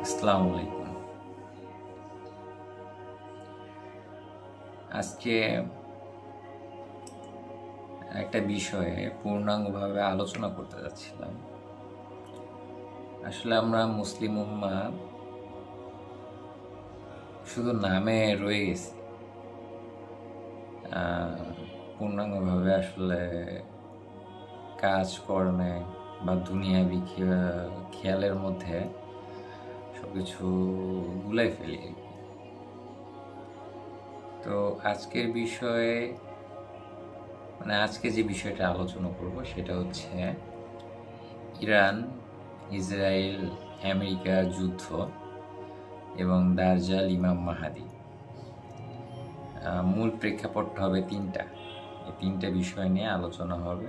আসসালামু আলাইকুম। আজকে একটা বিষয়ে পূর্ণাঙ্গভাবে আলোচনা করতে যাচ্ছিলাম। আসলে আমরা মুসলিম উম্মাহ শুধু নামে রয়ে গেছি, পূর্ণাঙ্গভাবে আসলে কাজকর্মে বা দুনিয়াবি খেয়ালের মধ্যে সবকিছু গুলাই ফেলি আর কি। তো আজকের বিষয়ে আজকে যে বিষয়টা আলোচনা করব সেটা হচ্ছে ইরান, ইসরায়েল, আমেরিকা যুদ্ধ এবং দাজ্জাল ইমাম মাহাদি। মূল প্রেক্ষাপটটা হবে তিনটা। এই তিনটা বিষয় নিয়ে আলোচনা হবে।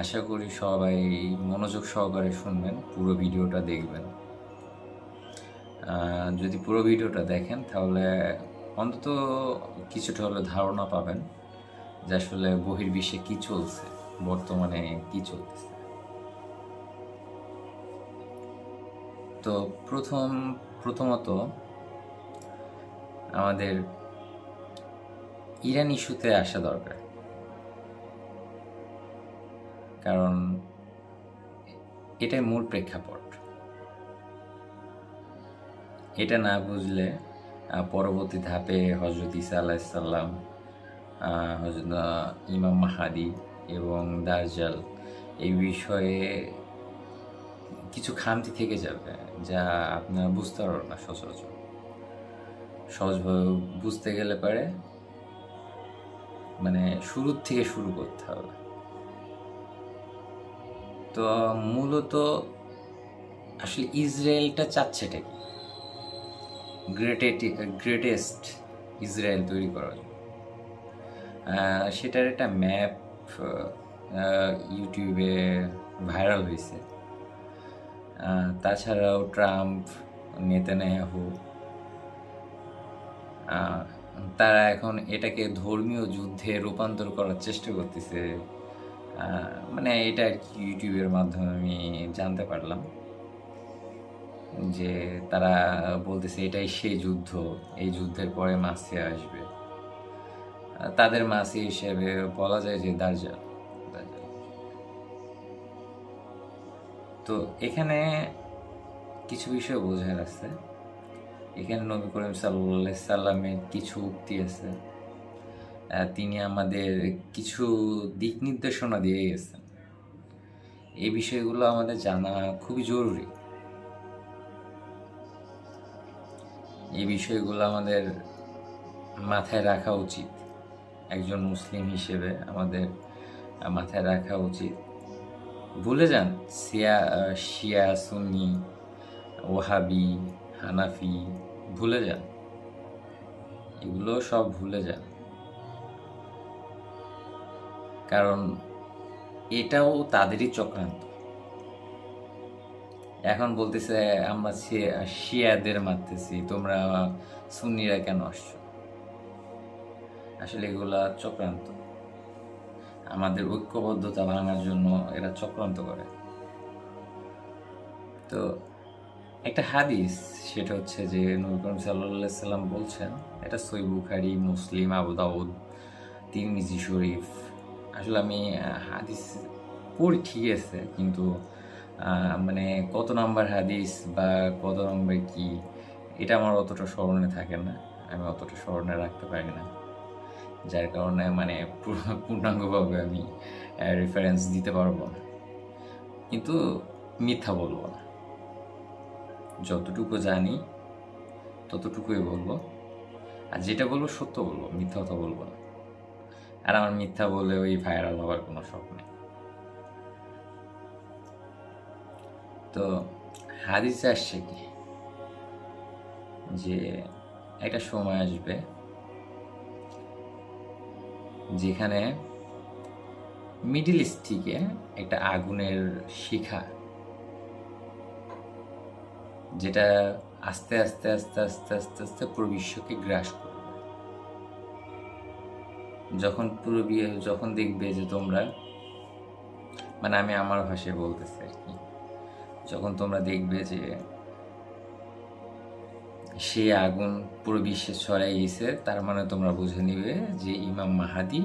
আশা করি সবাই মনোযোগ সহকারে শুনবেন, পুরো ভিডিওটা দেখবেন। যদি পুরো ভিডিওটা দেখেন তাহলে অন্তত কিছুটা হলে ধারণা পাবেন যে আসলে বহির্বিশ্বে কী চলছে, বর্তমানে কী চলতেছে। তো প্রথমত আমাদের ইরান ইস্যুতে আসা দরকার, কারণ এটাই মূল প্রেক্ষাপট। এটা না বুঝলে পরবর্তী ধাপে হজরত ঈসা আলাইসাল্লাম, হজরত ইমাম মাহাদি এবং দাজ্জাল এই বিষয়ে কিছু খামতি থেকে যাবে, যা আপনারা বুঝতে পারবেন না সচরাচর। সহজভাবে বুঝতে গেলে পারে শুরুর থেকে শুরু করতে হবে। তো মূলত আসলে ইসরায়েলটা চাচ্ছেটা কি? গ্রেটেস্ট ইসরায়েল তৈরি করার জন্য সেটার একটা ম্যাপ ইউটিউবে ভাইরাল হয়েছে। তাছাড়াও ট্রাম্প, নেতানিয়াহু তারা এখন এটাকে ধর্মীয় যুদ্ধে রূপান্তর করার চেষ্টা করতেছে। এটা আর কি ইউটিউবের মাধ্যমে আমি জানতে পারলাম যে তারা বলতেছে এটাই সেই যুদ্ধ, এই যুদ্ধের পরে মাসি আসবে। তাদের মাসি হিসেবে বলা যায় যে দাজ্জাল। তো এখানে কিছু বিষয় বোঝার আছে। এখানে নবী করিম সাল্লাল্লাহু সাল্লামের কিছু উক্তি আছে, তিনি আমাদের কিছু দিক নির্দেশনা দিয়ে গেছেন। এই বিষয়গুলো আমাদের জানা খুবই জরুরি। এই বিষয়গুলো আমাদের মাথায় রাখা উচিত। একজন মুসলিম হিসেবে আমাদের মাথায় রাখা উচিত। ভুলে যান শিয়া, সুন্নি, ওহাবি, হানাফি, ভুলে যান, এগুলো সব ভুলে যান। কারণ এটাও তাদেরই চক্রান্ত। এখন বলতেছে আমরা শিয়াদের মারতেছি, তোমরা সুন্নিরা কেন আসছো? আসলে এগুলা চক্রান্ত। আমাদের ঐক্যবদ্ধতা ভাঙার জন্য এরা চক্রান্ত করে। তো একটা হাদিস, সেটা হচ্ছে যে নবী করিম সাল্লাল্লাহু আলাইহি সাল্লাম বলছেন, এটা সহিহ বুখারী, মুসলিম, আবু দাউদ, তিরমিজি শরীফ। আসলে আমি হাদিস পড়ি ঠিক আছে, কিন্তু কত নাম্বার হাদিস বা কত নম্বর কি, এটা আমার অতটা স্মরণে থাকে না, আমি অতটা স্মরণে রাখতে পারি না। যার কারণে পূর্ণাঙ্গভাবে আমি রেফারেন্স দিতে পারবো না, কিন্তু মিথ্যা বলবো না। যতটুকু জানি ততটুকুই বলবো, আর যেটা বলবো সত্য বলবো, মিথ্যা কথা বলবো না। আর আমার মিথ্যা বলে ওই ভাইরাল হওয়ার কোনো শখ নেই। তো হাদিসে আসছে কি, যে একটা সময় আসবে যেখানে মিডল ইস্ট থেকে একটা আগুনের শিখা, যেটা আস্তে আস্তে আস্তে আস্তে আস্তে আস্তে পুরো বিশ্বকে গ্রাস করবে। যখন দেখবে যে তোমরা, আমি আমার ভাষায় বলতেছি আর কি, যখন তোমরা দেখবে যে সে আগুন পুরো বিশ্বে ছড়াই গেছে, তার মানে তোমরা বুঝে নিবে যে ইমাম মাহাদি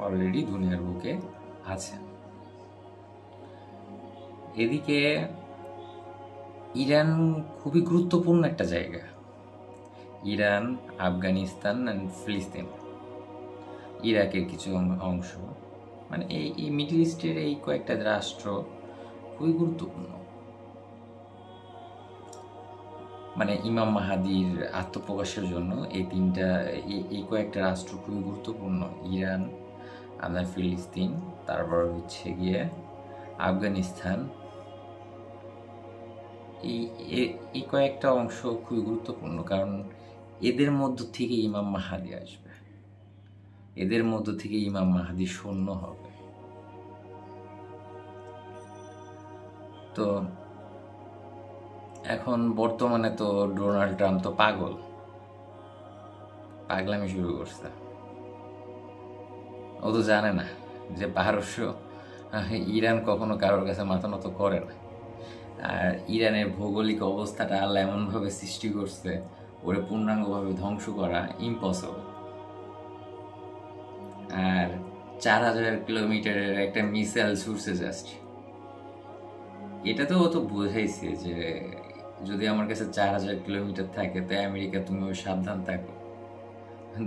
অলরেডি দুনিয়ার বুকে আছে। এদিকে ইরান খুবই গুরুত্বপূর্ণ একটা জায়গা। ইরান, আফগানিস্তান অ্যান্ড ফিলিস্তিন, ইরাকের কিছু অংশ, মানে এই মিডল ইস্টের এই কয়েকটা রাষ্ট্র খুবই গুরুত্বপূর্ণ। মানে ইমাম মাহাদির আত্মপ্রকাশের জন্য এই কয়েকটা রাষ্ট্র খুবই গুরুত্বপূর্ণ। ইরান, আপনার ফিলিস্তিন, তারপর হচ্ছে গিয়ে আফগানিস্তান, এই কয়েকটা অংশ খুবই গুরুত্বপূর্ণ, কারণ এদের মধ্য থেকে ইমাম মাহাদি আসবে, এদের মধ্য থেকে ইমাম মাহাদি সৈন্য হবে। তো এখন বর্তমানে তো ডোনাল্ড ট্রাম্প তো পাগলামি শুরু করছে। ও তো জানে না যে পারস্য ইরান কখনো কারোর কাছে মাথা নত করে না। আর ইরানের ভৌগোলিক অবস্থাটা আল্লাহ এমনভাবে সৃষ্টি করছে, ওরে পূর্ণাঙ্গভাবে ধ্বংস করা ইম্পসিবল। আর 4000 কিলোমিটারের একটা মিসাইল ছুটছে জাস্ট, এটা তো ও তো বোঝাইছে যে যদি আমার কাছে 4000 কিলোমিটার থাকে তো আমেরিকা তুমি সাবধান থাকো,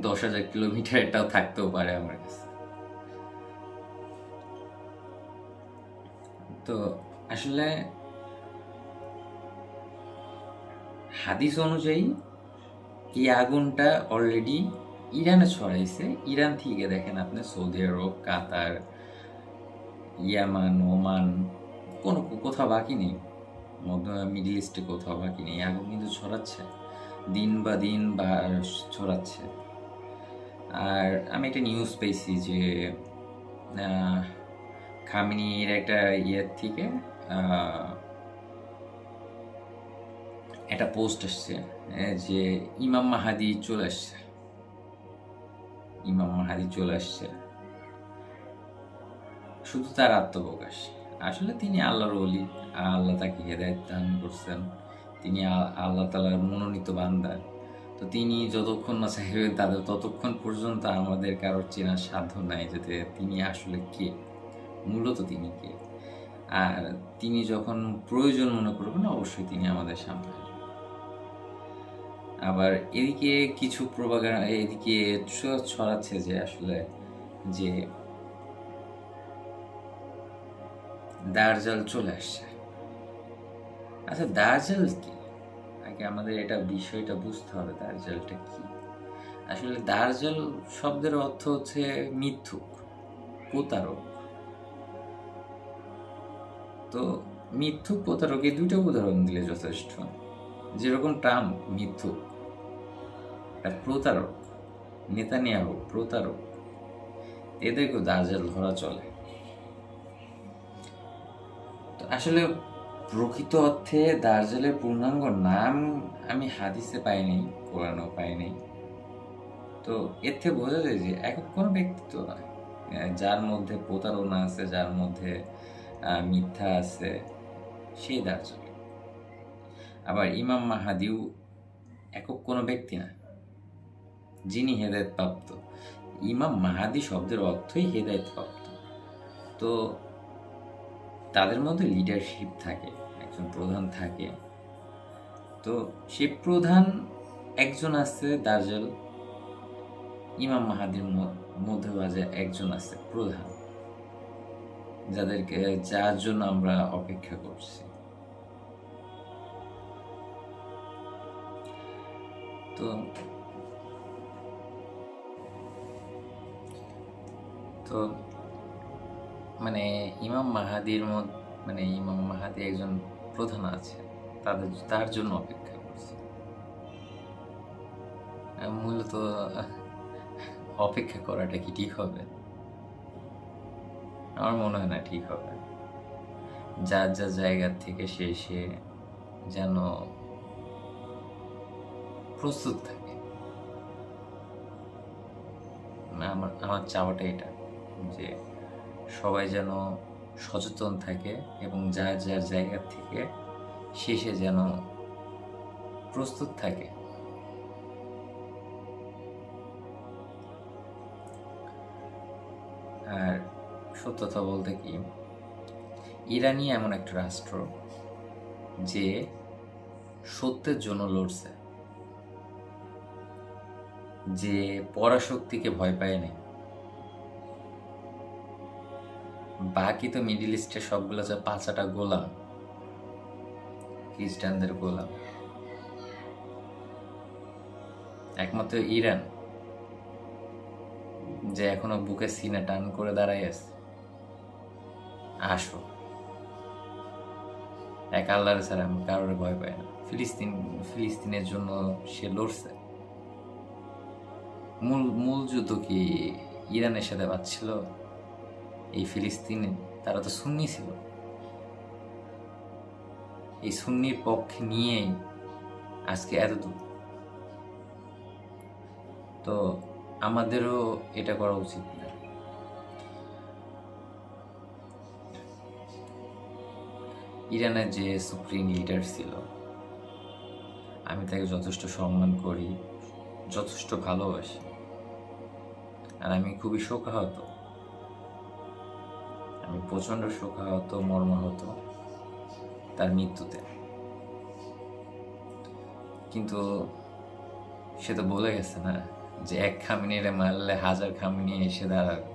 10,000 কিলোমিটার এটাও থাকতেও পারে আমার কাছে। তো আসলে হাদিস অনুযায়ী এই আগুনটা অলরেডি ইরানে ছড়াইছে। ইরান থেকে দেখেন আপনি সৌদি আরব, কাতার, ইয়ামান, ওমান, কোথাও বাকি নেই, মিডল ইস্টে কোথাও বাকি নেই। আগুন কিন্তু ছড়াচ্ছে, দিন বা ছড়াচ্ছে। আর আমি একটা নিউজ পেয়েছি যে খামেনির একটা ইয়ের থেকে একটা পোস্ট আসছে যে ইমাম মাহাদি চলে আসছে, শুধু তার আত্মপ্রকাশ। আসলে তিনি আল্লাহর ওলি, আল্লাহ তাকে হেদায়েত দান করছেন, তিনি আল্লাহ তাআলার মনোনীত বান্দা। তো তিনি যতক্ষণ না চাইবেন তাদের ততক্ষণ পর্যন্ত আমাদের কারোর চেনার সাধ্য নাই যে তিনি আসলে কে, মূলত তিনি কে। আর তিনি যখন প্রয়োজন মনে করবেন অবশ্যই তিনি আমাদের সামনে আসবেন। আবার এদিকে কিছু এদিকে ছড়াচ্ছে যে আসলে যে দাজ্জাল চলে আসছে। আচ্ছা, দাজ্জাল কি? আগে আমাদের বিষয়টা বুঝতে হবে, দাজ্জালটা কি। আসলে দাজ্জাল শব্দের অর্থ হচ্ছে মিথ্যুক, প্রতারক। তো মিথ্যুক, প্রতারক এই দুইটা উদাহরণ দিলে যথেষ্ট। যেরকম ট্রাম্প মিথ্যুক আর প্রতারক, নেতানিয়াহু প্রতারক, এদেরকেও দাজ্জাল ধরা চলে। তো আসলে প্রকৃত অর্থে দাজ্জালের পূর্ণাঙ্গ নাম আমি হাদিসে পাইনি, কোরআনেও পাইনি। তো এর থেকে বোঝা যায় যে একক কোনো ব্যক্তিত্ব নয়, যার মধ্যে প্রতারণা আছে, যার মধ্যে মিথ্যা আছে, সেই দাজ্জাল। আবার ইমাম মাহাদিও একক কোনো ব্যক্তি না, যিনি হেদায়েত প্রাপ্ত। ইমাম মাহাদি শব্দের অর্থই হেদায়েত প্রাপ্ত। তো তাদের মধ্যে লিডারশিপ থাকে, একজন প্রধান থাকে। তো সে প্রধান একজন আছে দাজ্জাল, ইমাম মাহাদির মধ্যে একজন আছে প্রধান, যার জন্য আমরা অপেক্ষা করছি। তো তো মানে ইমাম মাহাদি একজন প্রধান আছে, তার জন্য অপেক্ষা করছি। মূলত অপেক্ষা করাটা কি ঠিক হবে? আমার মনে হয় না ঠিক হবে। যার জায়গা থেকে সে যেন প্রস্তুত থাকে। আমার চাওয়াটা এটা যে সবাই যেন সচেতন থাকে এবং যার জায়গা থেকে সে যেন প্রস্তুত থাকে আর সত্যতা বলতে কি, ইরানই এমন একটা রাষ্ট্র যে সত্যের জন্য লড়ছে, যে পরাশক্তিকে ভয় পায় নাই। বাকি তো মিডিল ইস্টের সবগুলো যে পাঁচাটা গোলাম, খ্রিস্টানদের গোলাম। একমাত্র ইরান যে এখনো বুকে সিনে টান করে দাঁড়ায় আছে, আসো এক আল্লাহর ছাড়া আমি কারোর ভয় পাই না। ফিলিস্তিনের জন্য সে লড়ছে। মূল মূল যুদ্ধ কি ইরানের সাথে পাচ্ছিল? এই ফিলিস্তিনে তারা তো সুন্নি ছিল। এই সুন্নির পক্ষে নিয়েই আজকে এতদূর। তো আমাদেরও এটা করা উচিত না। ইরানের যে সুপ্রিম লিডার ছিল, আমি তাকে যথেষ্ট সম্মান করি, যথেষ্ট ভালোবাসি, আর আমি খুবই শোকাহত। আমি প্রচণ্ড শোকাহত, মর্মাহত তার মৃত্যুতে। কিন্তু সে তো বলে গেছে না যে এক খামিনিরে মারলে হাজার খামিনি এসে দাঁড়াবে।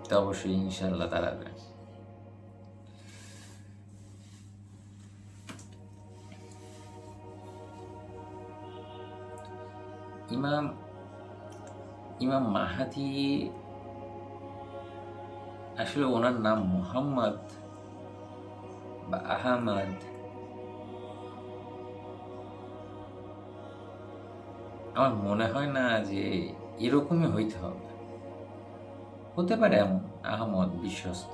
তো অবশ্যই ইনশাল্লাহ দাঁড়াবে। ইমাম ইমাম মাহাদি, আসলে ওনার নাম মুহাম্মদ বা আহমদ, আমার মনে হয় না যে এরকমই হইতে হবে। হতে পারে এমন আহমদ বিশ্বস্ত,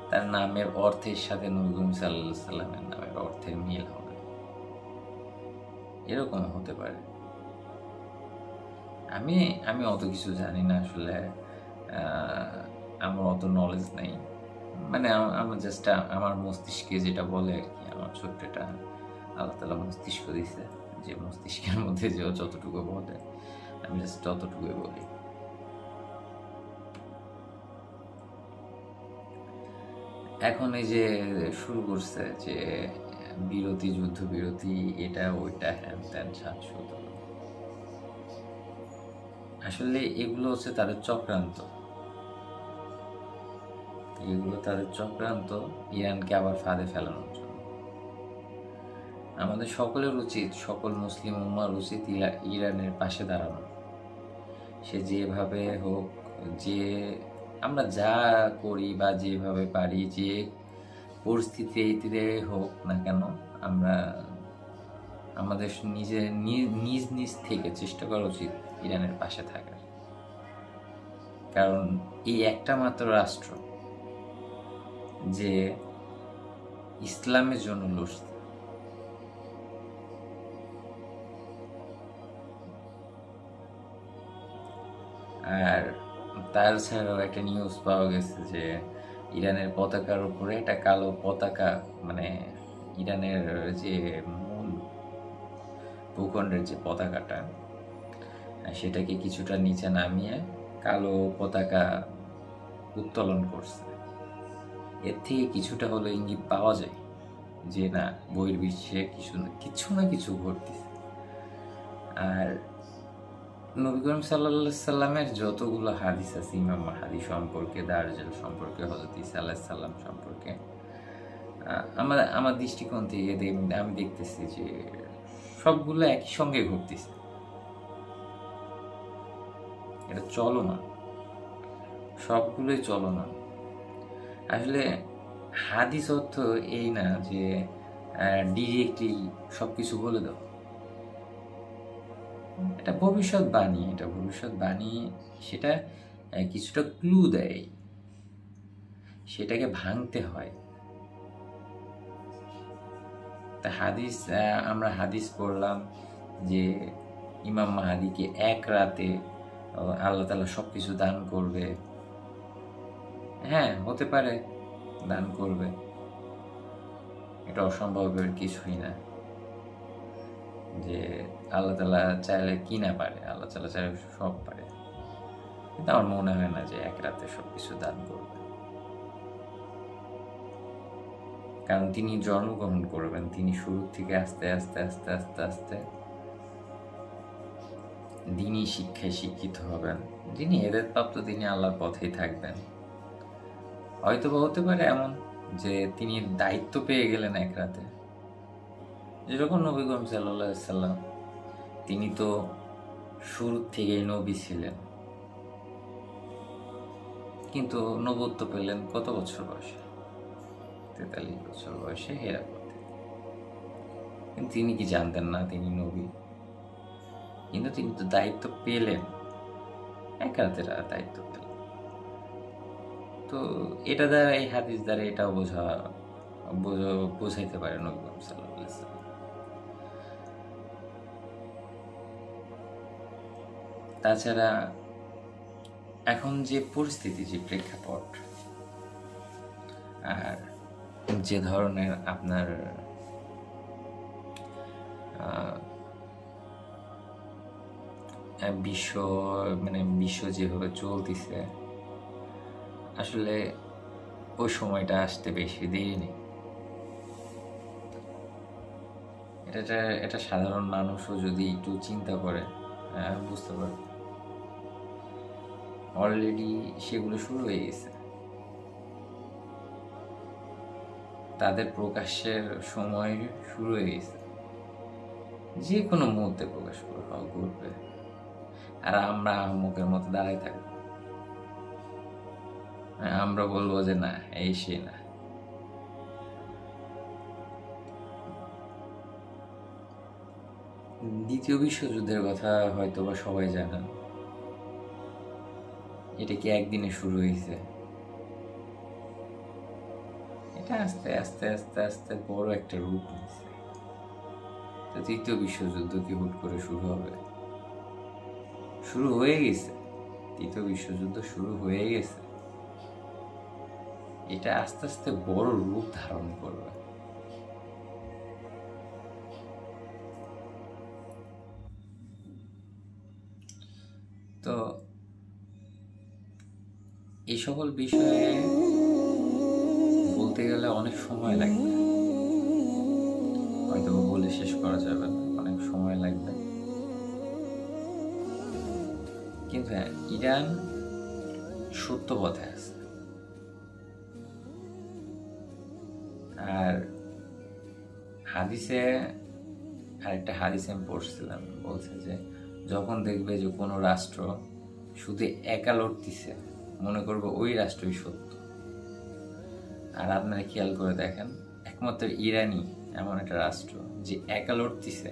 তার নামের অর্থের সাথে নবী করিম সাল্লাল্লাহু আলাইহি সাল্লামের নামের অর্থের মিল হবে, এরকম হতে পারে। আমি আমি অত কিছু জানি না আসলে, আমার অত নলেজ নেই। মানে আমার জাস্ট আমার মস্তিষ্কে যেটা বলে আর কি, আমার ছোট্ট এটা আল্লাহ তাআলা মস্তিষ্ক দিছে, যে মস্তিষ্কের মধ্যে যে যতটুকু বলে আমি জাস্ট ততটুকুই বলি। এখন এই যে শুরু করছে যে বিরতি, যুদ্ধ বিরতি, এটা ওইটা হ্যান ত্যান ৭০০, আসলে এগুলো হচ্ছে তাদের চক্রান্ত। ইরানকে আবার ফাঁদে ফেলানোর জন্য। আমাদের সকলের উচিত, সকল মুসলিম উম্মার উচিত ইরানের পাশে দাঁড়ানো। সে যেভাবে হোক, যে আমরা যা করি বা যেভাবে পারি, যে পরিস্থিতিতে হোক না কেন, আমরা আমাদের নিজ নিজ থেকে চেষ্টা করা উচিত ইরানের পাশে থাকার। কারণ এই একটা মাত্র রাষ্ট্র যে ইসলামের জন্য লড়ছে। আর তার ছাড়াও একটা নিউজ পাওয়া গেছে যে ইরানের পতাকার উপরে একটা কালো পতাকা, মানে ইরানের যে মূল ভূখণ্ডের যে পতাকাটা, সেটাকে কিছুটা নিচে নামিয়ে কালো পতাকা উত্তোলন করছে। এর থেকে কিছুটা হলো ইঙ্গিত পাওয়া যায় যে না, বহির্বিশ্বে কিছু না কিছু ঘটতেছে। আর নবী করিম সাল্লাল্লাহু আলাইহি সাল্লামের যতগুলো হাদিস আছে ইমাম মাহাদি সম্পর্কে, দাজ্জাল সম্পর্কে, হযরত ঈসা আলাইহিস সালাম সম্পর্কে, আমার দৃষ্টিকোণ থেকে আমি দেখতেছি যে সবগুলো একই সঙ্গে ঘটতেছে। এটা চলমান, সবগুলোই চলমান। আসলে হাদিস অর্থ এই না যে ডিরেক্টলি সব কিছু বলে দাও। এটা ভবিষ্যৎবাণী, সেটা কিছুটা ক্লু দেয়, সেটাকে ভাঙতে হয়। তা আমরা হাদিস পড়লাম যে ইমাম মাহাদিকে এক রাতে আল্লাহ তাআলা সব কিছু দান করবে। হ্যাঁ, হতে পারে দান করবে, এটা অসম্ভবের কিছুই না। যে আল্লাহ তাআলা চাইলে কি না পারে, আল্লাহ তাআলা চাইলে সব পারে। কিন্তু আমার মনে হয় না যে এক রাতে সবকিছু দান করবে, কারণ তিনি জন্মগ্রহণ করবেন, তিনি শুরু থেকে আস্তে আস্তে আস্তে আস্তে আস্তে দিনই শিক্ষায় শিক্ষিত হবেন। যিনি হেদায়েত প্রাপ্ত তিনি আল্লাহর পথেই থাকবেন। হয়তো বা হতে পারে এমন যে তিনি দায়িত্ব পেয়ে গেলেন এক রাতে, যেরকম নবী করিম সাল্লাল্লাহু আলাইহি সাল্লাম, তিনি তো শুরু থেকেই নবী ছিলেন, কিন্তু নবুয়ত্ব পেলেন কত বছর বয়সে? 43 বছর বয়সে হেরা পথে। কিন্তু তিনি কি জানতেন না তিনি নবী? কিন্তু তিনি তো দায়িত্ব পেলেন, এক রাতের দায়িত্ব পেলেন। তো এটা দ্বারা, এই হাদিস দ্বারা এটাও বোঝাইতে পারে নবী করিম সাল্লাল্লাহু আলাইহি সাল্লাম। তাছাড়া এখন যে পরিস্থিতি, যে প্রেক্ষাপট, আর যে ধরনের আপনার বিশ্ব যেভাবে চলতেছে, আসলে ওই সময়টা আসতে বেশি দেরি নেই। এটা সাধারণ মানুষও যদি একটু চিন্তা করে বুঝতে পারবে। অলরেডি সেগুলো শুরু হয়ে গেছে, তাদের প্রকাশের সময় শুরু হয়ে গেছে, যে কোনো মুহূর্তে প্রকাশ করবে। আর আমরা আহম্মকের মতো দাঁড়াই থাকবো, আমরা বলবো যে না, এই সে না। দ্বিতীয় বিশ্বযুদ্ধের কথা হয়তো বা সবাই জানেন। এটা কি একদিনে শুরু হয়েছে? এটা আস্তে আস্তে আস্তে আস্তে বড় একটা রূপ নিয়েছে। তো তৃতীয় বিশ্বযুদ্ধ কি হুট করে শুরু হবে? শুরু হয়ে গেছে, তৃতীয় বিশ্বযুদ্ধ শুরু হয়ে গেছে। এটা আস্তে আস্তে বড় রূপ ধারণ করবে। তো এই সকল বিষয়ে বলতে গেলে অনেক সময় লাগবে, হয়তো বলে শেষ করা যাবে না, অনেক সময় লাগবে। কিন্তু হ্যাঁ, ইরান সত্য পথে আছে। আর হাদিসে, আরেকটা হাদিস আমি পড়ছিলাম, বলছে যে যখন দেখবে যে কোনো রাষ্ট্র শুধু একা লড়তেছে, মনে করবে ওই রাষ্ট্রই সত্য। আর আপনারা খেয়াল করে দেখেন, একমাত্র ইরানই এমন একটা রাষ্ট্র যে একা লড়তেছে,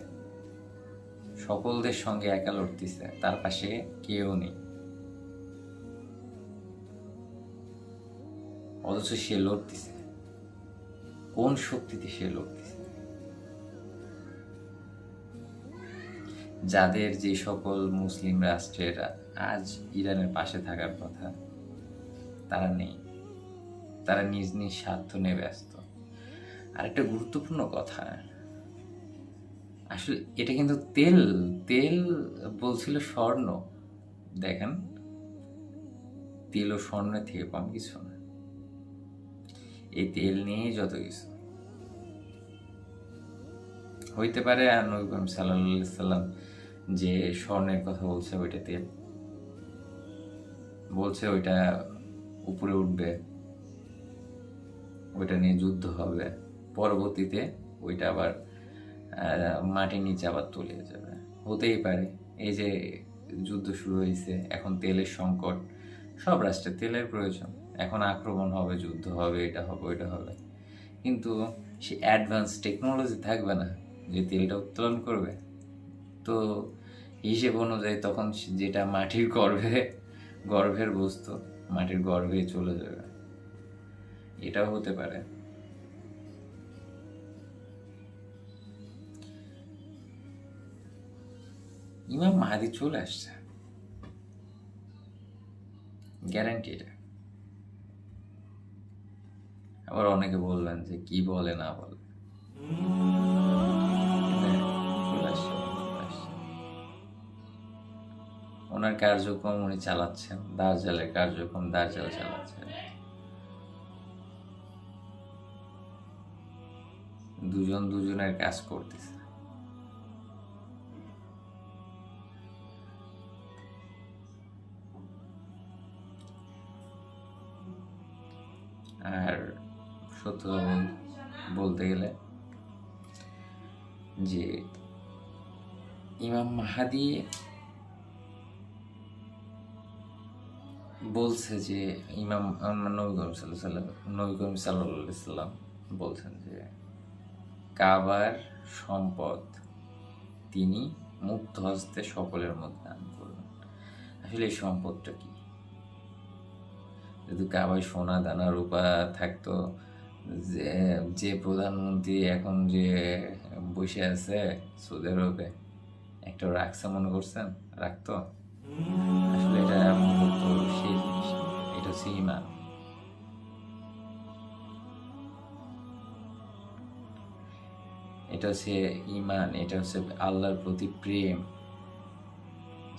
সকলদের সঙ্গে একা লড়তেছে, তার পাশে কেউ নেই, অথচ সে লড়তেছে। কোন শক্তিতে সে লড়তেছে? যাদের যে সকল মুসলিম রাষ্ট্রের আজ ইরানের পাশে থাকার কথা, তারা নেই, তারা নিজ নিজ স্বার্থ নিয়ে ব্যস্ত। আর একটা গুরুত্বপূর্ণ কথা, আসলে এটা কিন্তু তেল তেল বলছিল স্বর্ণ। দেখেন, তেল ও স্বর্ণের থেকে কম কিছু না। এই তেল নিয়েই যত কিছু হইতে পারে। আর নবী করিম সাল্লাল্লাহু আলাইহি সাল্লাম যে স্বর্ণের কথা বলছে, ওইটা তেল বলছে, ওইটা উপরে উঠবে, ওইটা নিয়ে যুদ্ধ হবে, পরবর্তীতে ওইটা আবার মাটির নিচে আবার তলিয়ে যাবে। হতেই পারে, এই যে যুদ্ধ শুরু হয়েছে, এখন তেলের সংকট, সব রাষ্ট্রের তেলের প্রয়োজন, এখন আক্রমণ হবে, যুদ্ধ হবে, এটা হবে, ওইটা হবে, কিন্তু সে অ্যাডভান্স টেকনোলজি থাকবে না যে তেলটা উত্তোলন করবে। তো হিসেব অনুযায়ী তখন যেটা মাটির গর্ভের বস্তু মাটির গর্ভে চলে যাবে, এটাও হতে পারে। ইমাম মাহাদি চলে আসছে, গ্যারান্টি এটা। আবার অনেকে বলবেন যে কি বলে না বলে, চলে আসছে। ওনার কার্যক্রম উনি চালাচ্ছেন, দার্জালের কার্যক্রম দার্জাল চালাচ্ছেন। দুজন দুজনের কাজ করতেছে। আর সত্য বলতে গেলে যে ইমাম মাহাদি বলছে যে নবী করিম সাল্লাল্লাহু সাল্লাম বলছেন যে কাবার সম্পদ তিনি মুক্ত হস্তে সকলের মধ্যে দান করবেন। আসলে এই সম্পদটা কি? যদি কাবায় সোনা দানা রূপা থাকতো, যে প্রধানমন্ত্রী এখন যে বসে আছে সৌদি আরবে, একটা রাখছে মনে করছেন? রাখতো? আসলে এটা মূলত সেই জিনিস, এটা হচ্ছে ইমান। এটা হচ্ছে ইমান, এটা হচ্ছে আল্লাহর প্রতি প্রেম,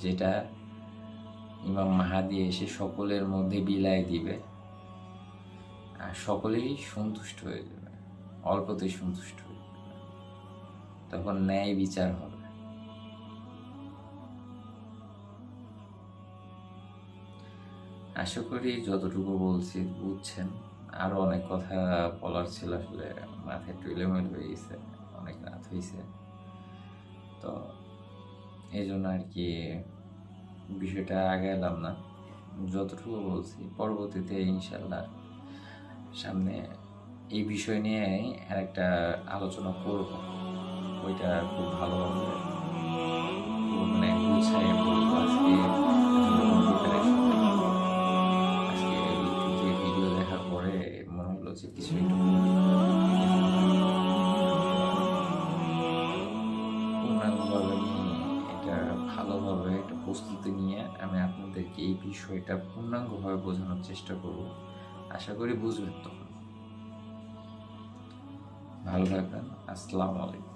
যেটা ইমাম মাহাদি এসে সকলের মধ্যে বিলাই দিবে আর সকলেই সন্তুষ্ট হয়ে যাবে, অল্পতেই সন্তুষ্ট হয়ে যাবে। তখন ন্যায় বিচার হবে। আশা করি যতটুকু বলছি বুঝছেন। আরো অনেক কথা বলার ছিল, আসলে মাথায় একটু এলোমেলো হয়ে গেছে, অনেক রাত হয়েছে, তো এই জন্য আর কি বিষয়টা আগে এলাম না। যতটুকু বলছি পরবর্তীতে ইনশাল্লাহ সামনে এই বিষয় নিয়ে আর একটা আলোচনা করব, ওইটা খুব ভালোভাবে মানে গুছায় বলবো। আজকে ভিডিও দেখার পরে মনে হলো যে কিছু একটু পূর্ণাঙ্গভাবে নিয়ে এটা ভালোভাবে একটা প্রস্তুতি নিয়ে আমি আপনাদেরকে এই বিষয়টা পূর্ণাঙ্গভাবে বোঝানোর চেষ্টা করব। আশা করি বুঝবেন। তখন ভালো থাকবেন। আসসালামু আলাইকুম।